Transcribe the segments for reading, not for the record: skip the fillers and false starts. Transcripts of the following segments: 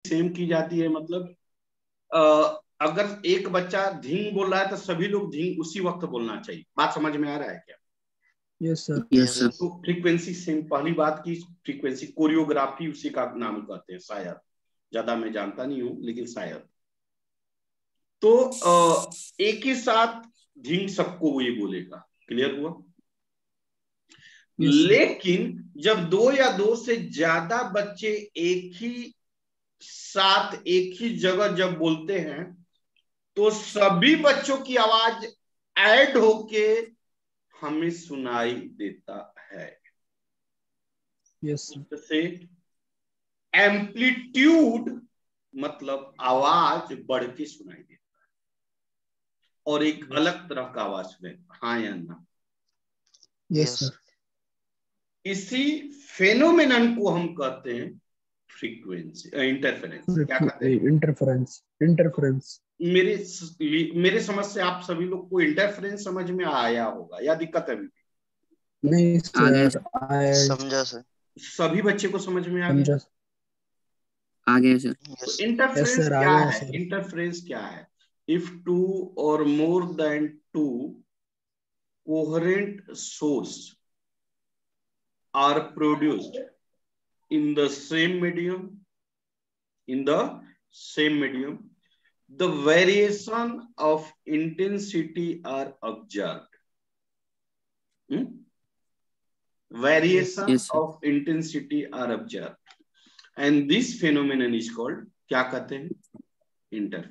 Same की जाती है, मतलब अगर एक बच्चा धींग बोल रहा है तो सभी लोग धींग उसी वक्त बोलना चाहिए। बात समझ में आ रहा है क्या? Yes sir. Yes sir. तो फ्रीक्वेंसी सेम, पहली बात की फ्रीक्वेंसी कोरियोग्राफी उसी का नाम कहते हैं शायद, ज्यादा मैं जानता नहीं हूं लेकिन शायद। तो एक ही साथ धींग सबको ये बोलेगा, क्लियर हुआ? लेकिन जब दो या दो से ज्यादा बच्चे एक ही साथ एक ही जगह जब बोलते हैं तो सभी बच्चों की आवाज ऐड होके हमें सुनाई देता है। यस जैसे एम्पलीट्यूड मतलब आवाज बढ़ के सुनाई देता है और एक अलग तरह का आवाज सुनाई, हाँ या ना? Yes sir. इसी फेनोमेनन को हम कहते हैं फ्रीक्वेंसी, इंटरफेरेंस। क्या कहते हैं? इंटरफेरेंस। इंटरफेरेंस। मेरे समझ से आप सभी लोग को इंटरफेरेंस समझ में आया होगा या दिक्कत है अभी? नहीं सर, समझा सर। सभी बच्चे को समझ में आ गया? आ गया सर। तो यस इंटरफेरेंस सर, आ क्या गया है? सर। इंटरफेरेंस क्या है? इफ टू और more than two coherent source are produced in the same medium, the variation of intensity are observed. Variation Yes, sir. of intensity are observed, and this phenomenon is called, क्या कहते हैं?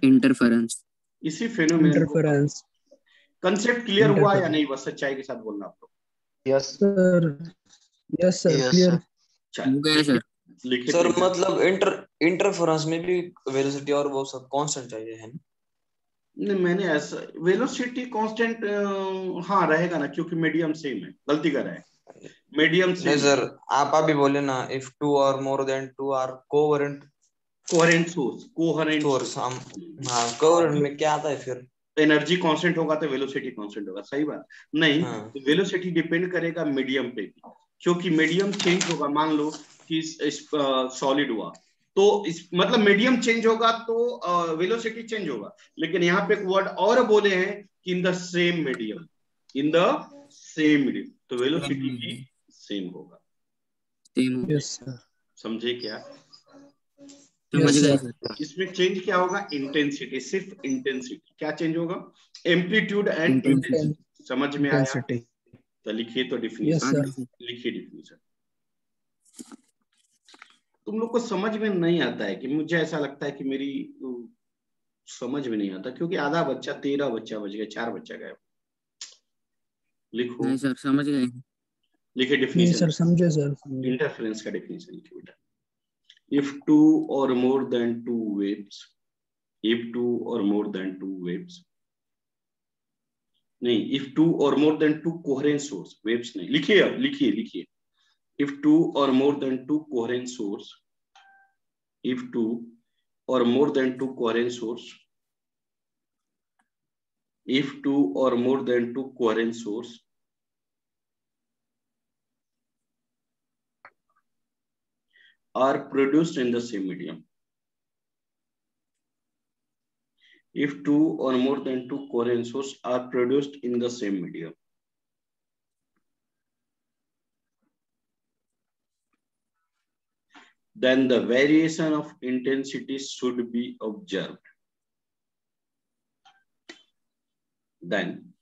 Interference. इसी phenomenon को interference. Concept clear हुआ या नहीं? बस सच्चाई के साथ बोलना आप लोग। Yes sir. Yes sir, clear. हो गया सर। लिखे सर, मतलब इंटरफेरेंस में भी वेलोसिटी और वो सब कांस्टेंट चाहिए है ना? नहीं, मैंने ऐसा वेलोसिटी कांस्टेंट हाँ रहेगा ना, क्योंकि मीडियम सेम है। गलती कर रहे हैं, मीडियम सेम नहीं सर, आप अभी बोले ना इफ टू और more than two are coherent source. Source. हम हाँ, कोहेरेंट में क्या आता है फिर? एनर्जी कांस्टेंट होगा तो वेलोसिटी कांस्टेंट होगा, सही बात नहीं? हाँ। वेलोसिटी डिपेंड करेगा मीडियम पे भी, क्योंकि मीडियम चेंज होगा। मान लो कि सॉलिड हुआ तो मतलब मीडियम चेंज होगा तो वेलोसिटी चेंज होगा। लेकिन यहाँ पे एक वर्ड और बोले हैं कि इन द सेम मीडियम, तो वेलोसिटी भी सेम होगा। Yes sir. समझे क्या? समझ गए सर। इसमें चेंज क्या होगा? इंटेंसिटी, सिर्फ इंटेंसिटी। क्या चेंज होगा? Amplitude and intensity. समझ में आया? तो लिखिए तो डिफिनीशन, लिखिए डिफिनीशन। तुम लोग को समझ में नहीं आता है कि मुझे ऐसा लगता है कि मेरी समझ में नहीं आता, क्योंकि आधा बच्चा, 13 बच्चा बच गया, 4 बच्चा गए। लिखो। नहीं सर, समझ गए। लिखिए नहीं डिफिनीशन। सर, समझे सर। इंटरफेरेंस का डिफिनीशन लिखिए बेटा। if two or more than two waves, if two or more than two waves, नहीं, if two or more than two coherent source, waves नहीं, लिखिए अब, लिखिए if two or more than two coherent source, if two or more than two coherent source, if two or more than two coherent source are produced in the same medium, if two or more than two coherent sources are produced in the same medium, then the variation of intensity should be observed. Then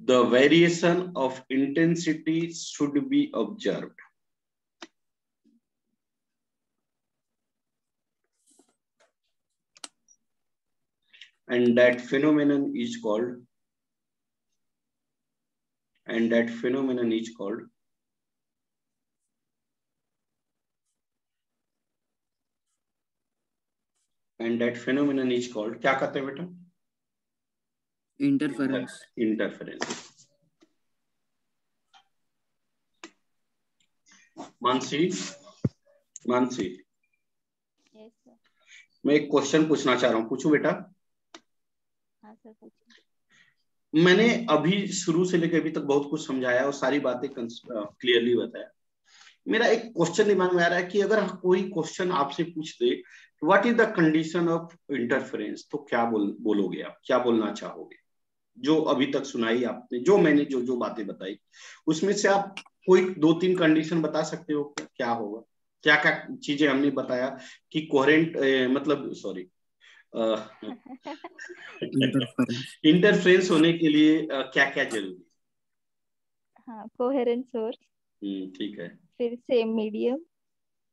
the variation of intensity should be observed. And that phenomenon is called, and that phenomenon is called क्या कहते हैं बेटा? Interference. Mansi, मैं एक question पूछना चाह रहा हूँ, पूछूं बेटा? हाँ सर, पूछिए। मैंने अभी शुरू से लेकर अभी तक बहुत कुछ समझाया और सारी बातें क्लियरली बताया। मेरा एक क्वेश्चन दिमाग में आ रहा है कि अगर कोई क्वेश्चन आपसे पूछ दे what is the condition of interference? तो क्या बोलोगे आप, क्या बोलना चाहोगे? जो अभी तक सुनाई आपने, जो मैंने जो बातें बताई, उसमें से आप कोई 2-3 कंडीशन बता सकते हो? क्या होगा, क्या क्या चीजें हमने बताया कि कोहेरेंट मतलब सॉरी इंटरफेरेंस होने के लिए क्या क्या जरूरी? हाँ, कोहेरेंट सोर्स, ठीक है। फिर सेम मीडियम,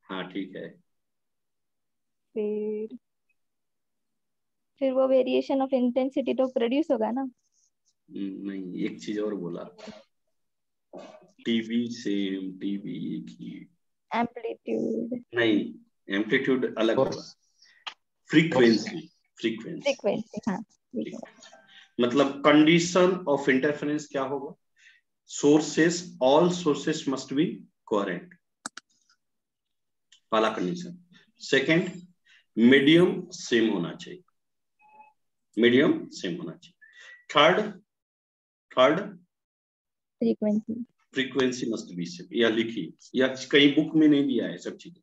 हाँ ठीक है। फिर वो वेरिएशन ऑफ इंटेंसिटी तो प्रोड्यूस होगा ना? नहीं, एक चीज और बोला, टीवी सेम, टीवी एक ही। एम्पलीट्यूड नहीं, एम्पलीट्यूड अलग होगा, फ्रीक्वेंसी, फ्रीक्वेंसी, फ्रीक्वेंसी। हाँ, मतलब कंडीशन ऑफ इंटरफेरेंस क्या होगा? Sources, all sources must be coherent, पहला कंडीशन। सेकंड, मीडियम सेम होना चाहिए, मीडियम सेम होना चाहिए। Third frequency must be same. या लिखिए, या कहीं बुक में नहीं दिया है सब चीजें,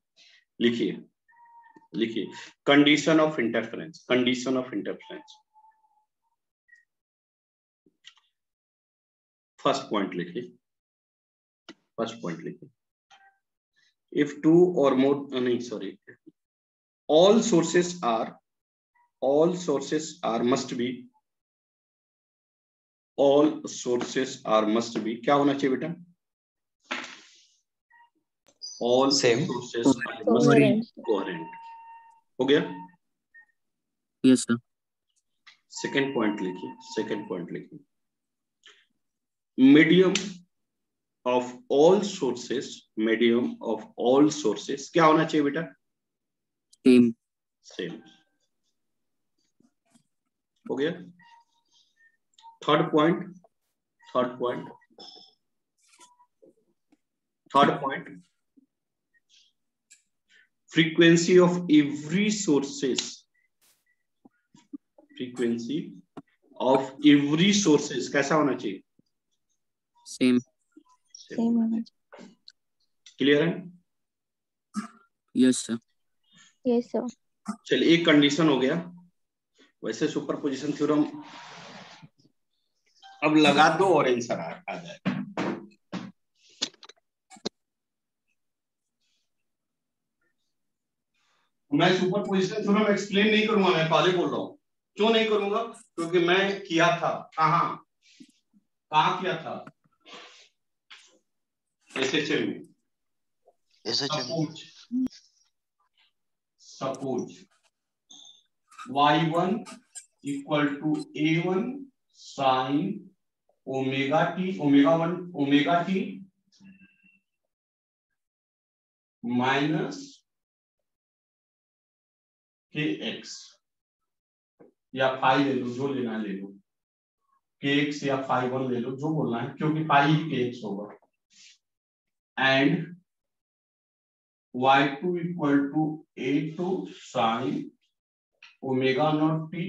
लिखिए condition of interference, condition of interference. First point लिखिए, if two or more all sources are must be क्या होना चाहिए बेटा? all Same. sources must be coherent। हो गया? Yes sir. सेकंड पॉइंट लिखिए, medium of all sources क्या होना चाहिए बेटा? सेम। हो गया? Third point frequency of every sources कैसा होना चाहिए? सेम। क्लियर है? Yes sir. चलिए, एक कंडीशन हो गया। वैसे सुपरपोजिशन थ्योरम अब लगा दो और आंसर आ जाएगा। मैं सुपरपोजिशन थ्योरम एक्सप्लेन नहीं करूंगा, मैं पहले बोल रहा हूं। क्यों नहीं करूंगा? क्योंकि मैं किया था। कहां किया था? SHM में। Suppose y1 equal to a1 sine omega t minus kx, या फाई ले लो, जो लेना ले लो, kx या फाई 1 ले लो, जो बोलना है, क्योंकि फाई ही kx होगा। And y2 equal to a2 sine omega naught t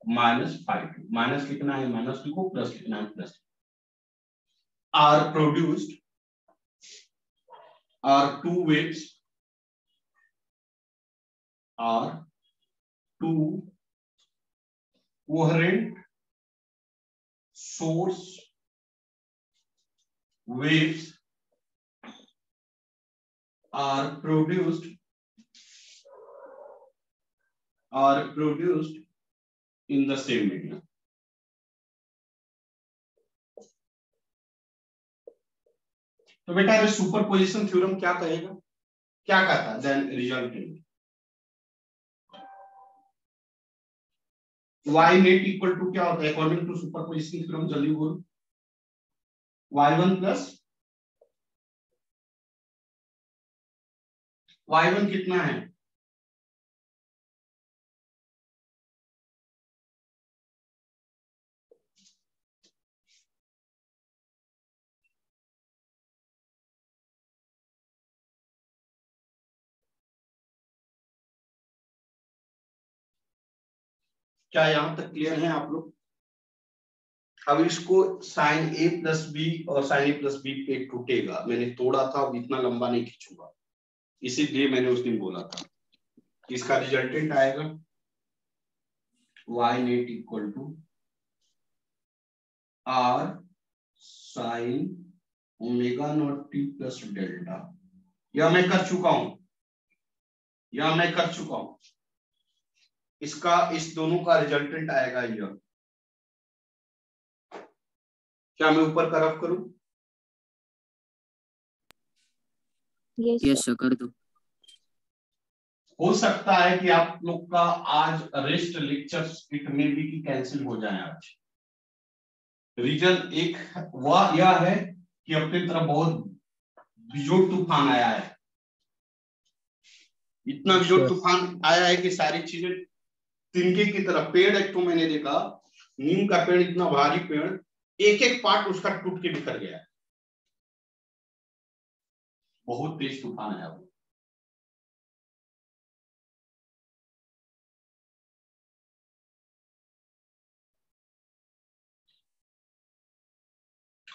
minus phi 2। Minus लिखना है माइनस लिखो, प्लस लिखना है plus. Are produced, are two waves, are two coherent source waves are produced in the same medium। तो बेटा ये superposition theorem क्या कहेगा, क्या कहता है? Then resultant y net equal to क्या होता है अकॉर्डिंग टू सुपरपोजिशन थ्योरम? जल्दी बोलो। y1 प्लस y1 कितना है? क्या यहां तक क्लियर है आप लोग? अब इसको साइन a प्लस बी और साइन a प्लस बी पे टूटेगा। मैंने तोड़ा था, अब इतना लंबा नहीं खींचूंगा, इसीलिए मैंने उस दिन बोला था। इसका रिजल्टेंट आएगा y net equal to r sine omega naught t plus delta. यह मैं कर चुका हूं, इसका इस दोनों का रिजल्टेंट आएगा यह। क्या मैं ऊपर का रफ करूं? यस सर कर दो। हो सकता है कि आप लोग का आज रेस्ट लेक्चर्स इट में भी की कैंसिल हो जाए आज। रीजन एक वह यह है कि अपनी तरफ बहुत बिजोड़ तूफान आया है, इतना बिजोड़ तूफान आया है कि सारी चीजें तिनके की तरफ। पेड़ एक तो मैंने देखा, नीम का पेड़ इतना भारी पेड़, एक एक पार्ट उसका टूट के बिखर गया है, बहुत तेज तूफान आया वो।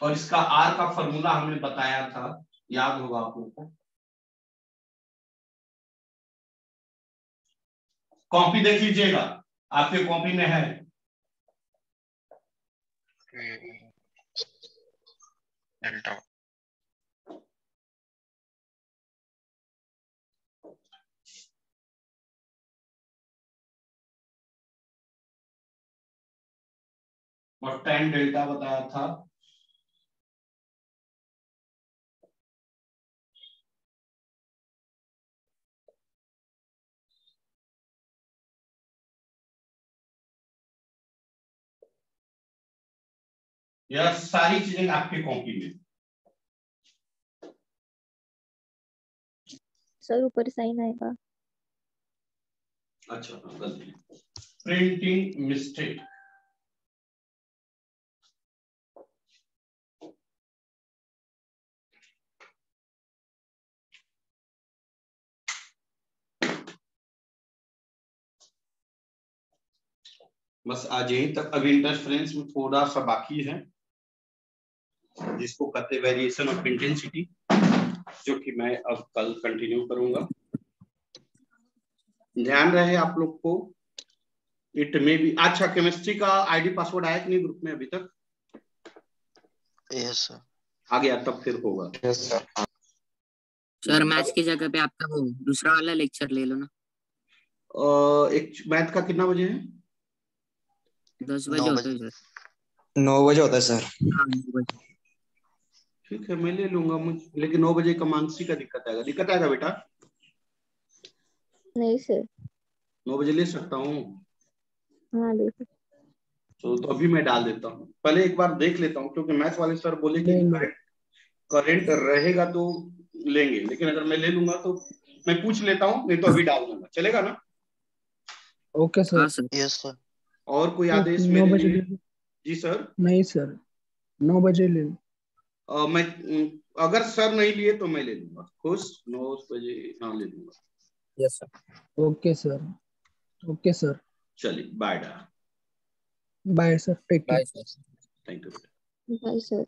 और इसका आर का फॉर्मूला हमने बताया था, याद होगा आप लोग को। कॉपी देख लीजिएगा, आपके कॉपी में है। डेल्टा और tan डेल्टा बताया था। यह सारी चीजें आपके कॉपी में। सर ऊपर साइन आएगा। अच्छा गलती, प्रिंटिंग मिस्टेक। बस आज यहीं तक। अभी इंटरफेरेंस में थोड़ा सा बाकी है, जिसको कहते हैं वेरिएशन ऑफ इंटेंसिटी, जो कि मैं अब कल कंटिन्यू करूंगा। ध्यान रहे आप लोग को, इट में भी। अच्छा, केमिस्ट्री का आईडी पासवर्ड आया कि नहीं ग्रुप में अभी तक? Yes sir. आ गया तब फिर होगा। Yes sir. सर मैथ्स की जगह पे आपका वो दूसरा वाला लेक्चर ले लो ना। एक मैथ का कितना बजे है? 10 बजे होता है सर। 9 बजे होता है सर। हाँ 9 बजे। ठीक है, मैं ले लूंगा। लेकिन 9 बजे का मानसी का दिक्कत आएगा बेटा? नहीं सर। 9 बजे ले सकता हूँ? हाँ ले सकते। तो अभी मैं डाल देता हूँ, पहले एक बार देख लेता हूँ, क्योंकि मैथ्स वाले सर बोले कि करंट रहेगा तो लेंगे, लेकिन अगर मैं ले लूंगा तो मैं पूछ लेता हूँ, नहीं तो अभी डाल दूंगा, चलेगा ना? ओके हाँ सर। सर। Yes sir. और कोई आदेश 9 मेरे बजे लिए? ले लो। जी सर। नहीं सर, 9 बजे ले लो। मैं अगर सर नहीं लिए तो मैं ले लूंगा। खुश? 9 बजे हाँ ले लूंगा। Yes sir. Okay sir. Okay sir. चलिए बाय डा। Bye sir, take care. Bye sir. Thank you. Bye sir.